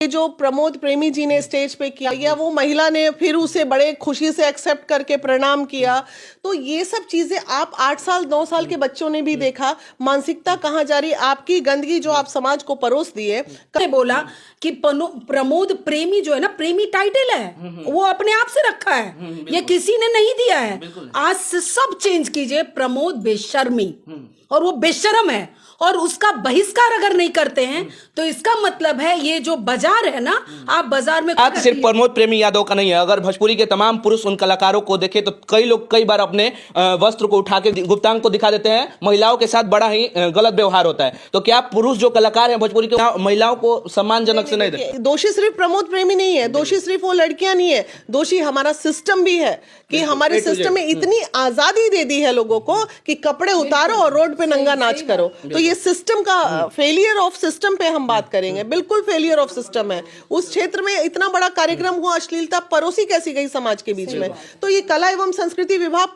ये जो प्रमोद प्रेमी जी ने स्टेज पे किया या वो महिला ने फिर उसे बड़े खुशी से एक्सेप्ट करके प्रणाम किया, तो ये सब चीजें आप 8 साल 9 साल के बच्चों ने भी देखा। मानसिकता कहाँ जा रही, आपकी गंदगी जो आप समाज को परोस दिए। बोला कि प्रमोद प्रेमी जो है ना, प्रेमी टाइटल है, वो अपने आप से रखा है, ये किसी ने नहीं दिया है। आज से सब चेंज कीजिए, प्रमोद बेशर्मी, और वो बेशर्म है, और उसका बहिष्कार अगर नहीं करते हैं तो इसका मतलब है ये जो बाजार है ना, आप बाजार में बात सिर्फ प्रमोद प्रेमी यादव का नहीं है। अगर भोजपुरी के तमाम पुरुष उन कलाकारों को देखें तो कई लोग कई बार अपने वस्त्र को उठा के गुप्तांग को दिखा देते हैं। महिलाओं के साथ बड़ा ही गलत व्यवहार होता है। तो क्या पुरुष जो कलाकार हैं भोजपुरी के महिलाओं को सम्मानजनक से नहीं देते? दोषी सिर्फ प्रमोद प्रेमी नहीं है, दोषी सिर्फ वो लड़कियां नहीं है, दोषी हमारा सिस्टम भी है कि हमारे सिस्टम में इतनी आजादी दे दी है लोगों को कि कपड़े उतारो और रोड पे नंगा नाच करो। तो ये सिस्टम का फेलियर ऑफ सिस्टम पे हम बात करेंगे। बिल्कुल फेलियर ऑफ सिस्टम है। उस क्षेत्र में इतना बड़ा कार्यक्रम हुआ, अश्लीलता परोसी कैसी गई समाज के बीच में। तो ये कला एवं संस्कृति विभाग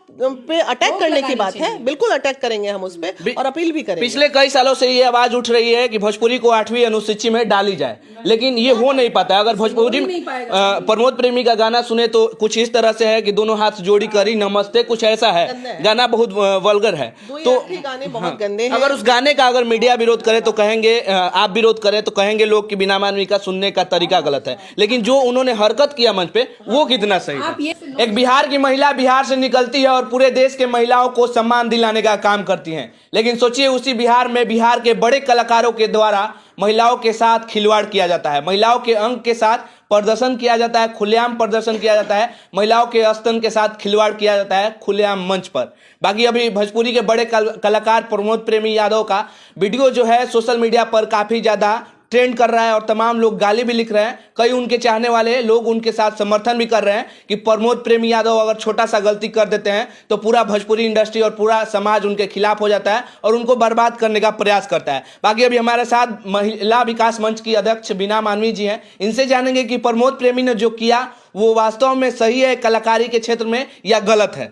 पे अटैक करने की बात है। बिल्कुल अटैक करेंगे हम उस पे और अपील भी करेंगे। पिछले कई सालों से ये आवाज उठ रही है कि भोजपुरी को 8वीं अनुसूची में डाली जाए, लेकिन ये हो नहीं पाता। अगर भोजपुरी प्रमोद प्रेमी का गाना सुने तो कुछ इस तरह से है कि दोनों हाथ जोड़ी करी नमस्ते, कुछ ऐसा है। गाना बहुत वल्गर है। तो गाने बहुत गंदे हैं। अगर उस गाने का अगर मीडिया विरोध करे तो कहेंगे, आप विरोध करें तो कहेंगे लोग कि बिना मानवी का सुनने का तरीका गलत है। लेकिन जो उन्होंने हरकत किया मंच पे, वो कितना सही है। एक बिहार की महिला बिहार से निकलती है और पूरे देश के महिलाओं को सम्मान दिलाने का काम करती हैं, लेकिन सोचिए उसी बिहार में बिहार के बड़े कलाकारों के द्वारा महिलाओं के साथ खिलवाड़ किया जाता है, महिलाओं के अंग के साथ प्रदर्शन किया जाता है, खुलेआम प्रदर्शन किया जाता है, महिलाओं के स्तन के साथ खिलवाड़ किया जाता है खुलेआम मंच पर। बाकी अभी भोजपुरी के बड़े कलाकार प्रमोद प्रेमी यादव का वीडियो जो है सोशल मीडिया पर काफी ज्यादा ट्रेंड कर रहा है और तमाम लोग गाली भी लिख रहे हैं। कई उनके चाहने वाले लोग उनके साथ समर्थन भी कर रहे हैं कि प्रमोद प्रेमी यादव अगर छोटा सा गलती कर देते हैं तो पूरा भोजपुरी इंडस्ट्री और पूरा समाज उनके खिलाफ हो जाता है और उनको बर्बाद करने का प्रयास करता है। बाकी अभी हमारे साथ महिला विकास मंच की अध्यक्ष बीना मानवी जी हैं, इनसे जानेंगे कि प्रमोद प्रेमी ने जो किया वो वास्तव में सही है कलाकारी के क्षेत्र में या गलत है,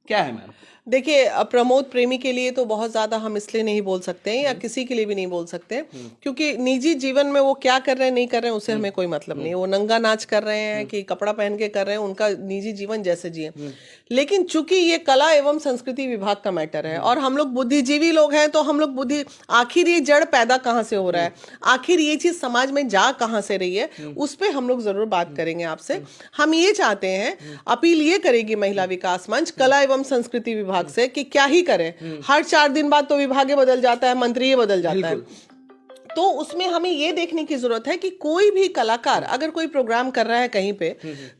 क्या है मैम? देखिए, प्रमोद प्रेमी के लिए तो बहुत ज़्यादा हम इसलिए नहीं बोल सकते हैं या किसी के लिए भी नहीं बोल सकते, क्योंकि निजी जीवन में वो क्या कर रहे हैं नहीं कर रहे हैं उससे हमें कोई मतलब नहीं है। वो नंगा नाच कर रहे हैं कि कपड़ा पहन के कर रहे हैं, उनका निजी जीवन जैसे जिए। लेकिन चूंकि ये कला एवं संस्कृति विभाग का मैटर है और हम लोग बुद्धिजीवी लोग हैं, तो हम लोग आखिर ये जड़ पैदा कहाँ से हो रहा है, आखिर ये चीज़ समाज में जा कहाँ से रही है, उस पर हम लोग ज़रूर बात करेंगे आपसे। हम ये चाहते हैं, अपील ये करेगी महिला विकास मंच कला एवं संस्कृति विभाग से कि क्या ही करें। हर 4 दिन बाद तो विभाग बदल जाता है, मंत्री बदल जाता है। तो उसमें हमें ये देखने की जरूरत है कि कोई भी कलाकार अगर कोई प्रोग्राम कर रहा है कहीं पे,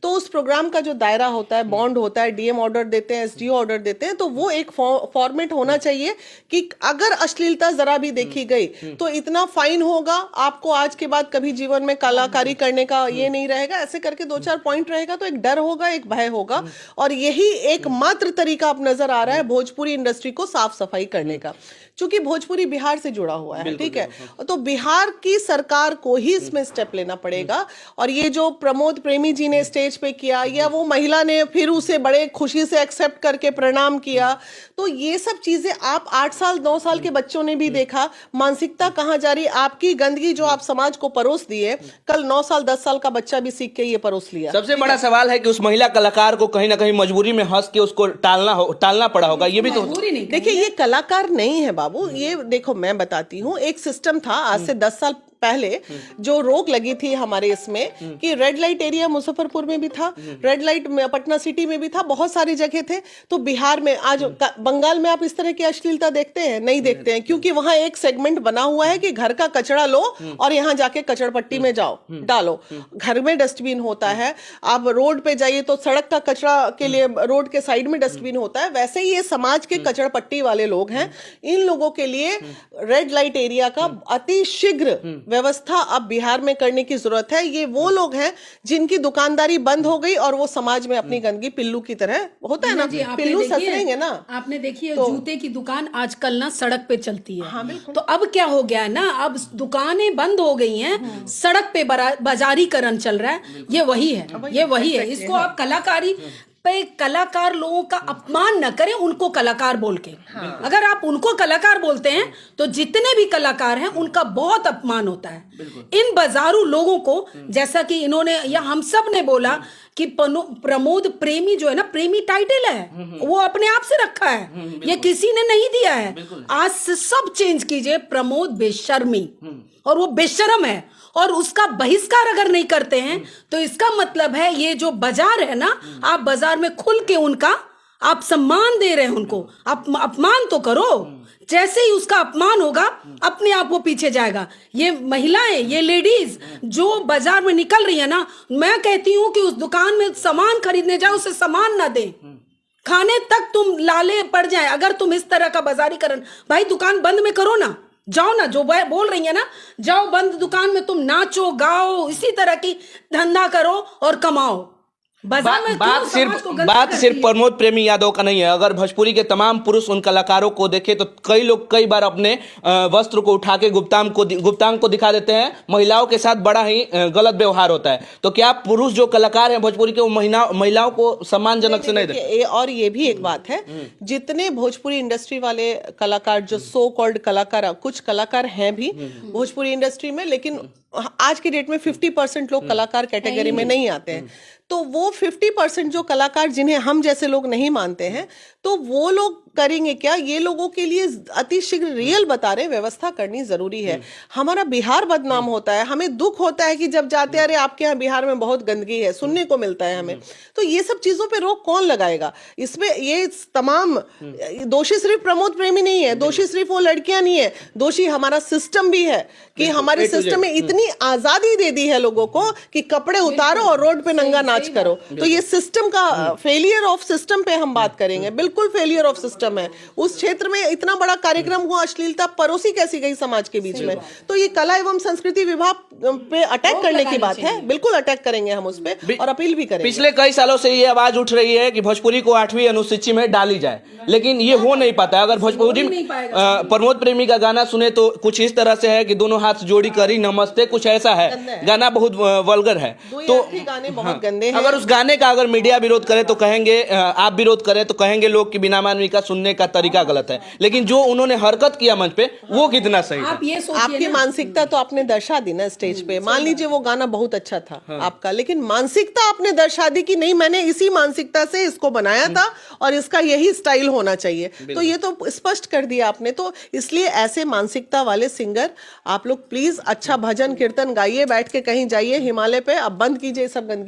तो उस प्रोग्राम का जो दायरा होता है, बॉन्ड होता है, डीएम ऑर्डर देते हैं, एसडीओ ऑर्डर देते हैं, तो वो एक फॉर्मेट होना चाहिए कि अगर अश्लीलता जरा भी देखी गई तो इतना फाइन होगा, आपको आज के बाद कभी जीवन में कलाकारी करने का ये नहीं रहेगा। ऐसे करके 2-4 पॉइंट रहेगा, तो एक डर होगा, एक भय होगा, और यही एकमात्र तरीका अब नजर आ रहा है भोजपुरी इंडस्ट्री को साफ सफाई करने का। चूंकि भोजपुरी बिहार से जुड़ा हुआ है, ठीक है, तो बिहार की सरकार को ही इसमें स्टेप लेना पड़ेगा। और ये जो प्रमोद प्रेमी जी ने स्टेज पे किया या वो महिला ने फिर उसे बड़े खुशी से एक्सेप्ट करके प्रणाम किया, तो ये सब चीजें आप 8 साल 9 साल के बच्चों ने भी देखा। मानसिकता कहाँ जा रही, आपकी गंदगी जो आप समाज को परोस दिए, कल 9 साल 10 साल का बच्चा भी सीख के ये परोस लिया। सबसे बड़ा सवाल है कि उस महिला कलाकार को कहीं ना कहीं मजबूरी में हंस के उसको टालना पड़ा होगा। ये भी तो देखिए, ये कलाकार नहीं है बाबू। ये देखो, मैं बताती हूँ, एक सिस्टम था आज से 10 साल पहले जो रोक लगी थी हमारे इसमें कि रेड लाइट एरिया मुजफ्फरपुर में भी था, रेड लाइट पटना सिटी में भी था, बहुत सारी जगह थे। तो बिहार में आज बंगाल में आप इस तरह की अश्लीलता देखते हैं? नहीं देखते हैं, क्योंकि वहां एक सेगमेंट बना हुआ है कि घर का कचरा लो और यहाँ जाके कचड़पट्टी में जाओ डालो। घर में डस्टबिन होता है, आप रोड पे जाइए तो सड़क का कचरा के लिए रोड के साइड में डस्टबिन होता है। वैसे ही ये समाज के कचड़पट्टी वाले लोग हैं, इन लोगों के लिए रेड लाइट एरिया का अति शीघ्र व्यवस्था अब बिहार में करने की जरूरत है। ये वो लोग हैं जिनकी दुकानदारी बंद हो गई और वो समाज में अपनी गंदगी पिल्लू की तरह होता है ना, पिल्लू ससरेंगे ना। आपने देखी है, जूते की दुकान आजकल ना सड़क पे चलती है। हाँ, तो अब क्या हो गया है ना, अब दुकानें बंद हो गई हैं, सड़क पे बाजारीकरण चल रहा है। ये वही है, ये वही है। इसको आप कलाकारी पे कलाकार लोगों का अपमान न करें उनको कलाकार बोल के। अगर आप उनको कलाकार बोलते हैं तो जितने भी कलाकार हैं उनका बहुत अपमान होता है। इन बाजारू लोगों को, जैसा कि इन्होंने या हम सब ने बोला कि प्रमोद प्रेमी जो है ना, प्रेमी टाइटल है, वो अपने आप से रखा है, ये किसी ने नहीं दिया है। आज से सब चेंज कीजिए, प्रमोद बेशर्मी, और वो बेशर्म है, और उसका बहिष्कार अगर नहीं करते हैं तो इसका मतलब है ये जो बाजार है ना, आप बाजार में खुल के उनका आप सम्मान दे रहे हैं, उनको अपमान तो करो। जैसे ही उसका अपमान होगा अपने आप वो पीछे जाएगा। ये महिलाएं, ये लेडीज जो बाजार में निकल रही है ना, मैं कहती हूं कि उस दुकान में सामान खरीदने जाओ, उसे सामान ना दे, खाने तक तुम लाले पड़ जाए। अगर तुम इस तरह का बाजारीकरण, भाई दुकान बंद में करो ना, जाओ ना, जो बोल रही है ना, जाओ बंद दुकान में तुम नाचो गाओ, इसी तरह की धंधा करो और कमाओ। बात सिर्फ प्रमोद प्रेमी यादव का नहीं है। अगर भोजपुरी के तमाम पुरुष उन कलाकारों को देखे तो कई लोग कई बार अपने वस्त्र को उठा के गुप्तांग को दिखा देते हैं। महिलाओं के साथ बड़ा ही गलत व्यवहार होता है। तो क्या पुरुष जो कलाकार हैं भोजपुरी के, वो महिलाओं को सम्मानजनक से नहीं देते? और ये भी एक बात है, जितने भोजपुरी इंडस्ट्री वाले कलाकार, जो सो कॉल्ड कलाकार, कुछ कलाकार हैं भी भोजपुरी इंडस्ट्री में, लेकिन आज की डेट में 50% लोग कलाकार कैटेगरी में नहीं आते हैं। तो वो 50% जो कलाकार जिन्हें हम जैसे लोग नहीं मानते हैं, तो वो लोग करेंगे क्या? ये लोगों के लिए अति शीघ्र रियल बता रहे, व्यवस्था करनी जरूरी है। हमारा बिहार बदनाम होता है, हमें दुख होता है कि जब जाते हैं, अरे आपके यहाँ बिहार में बहुत गंदगी है, सुनने को मिलता है हमें। तो ये सब चीजों पे रोक कौन लगाएगा? इसमें ये तमाम दोषी सिर्फ प्रमोद प्रेमी नहीं है, दोषी सिर्फ वो लड़कियां नहीं है, दोषी हमारा सिस्टम भी है कि हमारे सिस्टम में इतनी आजादी दे दी है लोगों को कि कपड़े उतारो और रोड पे नंगा नाच करो। तो ये सिस्टम का फेलियर ऑफ सिस्टम पे हम बात करेंगे, बिल्कुल फेलियर ऑफ सिस्टम है। उस क्षेत्र में इतना बड़ा कार्यक्रम हुआ, अश्लीलता परोसी कैसी गई समाज के बीच में? तो ये कला एवं संस्कृति विभाग पे अटैक करने की बात है, बिल्कुल अटैक करेंगे हम उस पे और अपील भी करेंगे। पिछले कई सालों से ये आवाज उठ रही है कि भोजपुरी को 8वीं अनुसूची में डाली जाए, लेकिन ये हो नहीं पाता। अगर भोजपुरी प्रमोद प्रेमी का गाना सुने तो कुछ इस तरह से है कि दोनों हाथ जोड़ी करी नमस्ते, कुछ ऐसा है। गाना बहुत वल्गर है। तो गाने बहुत गंदे हैं। अगर उस गाने का अगर मीडिया विरोध करे तो कहेंगे, आप विरोध करें तो कहेंगे लोग कि बिना मानवी का सुनने का तरीका गलत है। लेकिन जो उन्होंने हरकत किया मंच पे, वो कितना सही आप ये सोचिए, आपकी मानसिकता तो आपने दर्शा दी ना स्टेज पे। मान लीजिए वो गाना बहुत अच्छा था आपका, लेकिन मानसिकता आपने दर्शा दी कि नहीं, मैंने इसी मानसिकता से इसको बनाया था और इसका यही स्टाइल होना चाहिए। तो ये तो स्पष्ट कर दिया आपने। तो इसलिए ऐसे मानसिकता वाले सिंगर, आप लोग प्लीज अच्छा भजन कीर्तन गाइए, बैठ के कहीं जाइए हिमालय पे, अब बंद कीजिए सब गंदगी।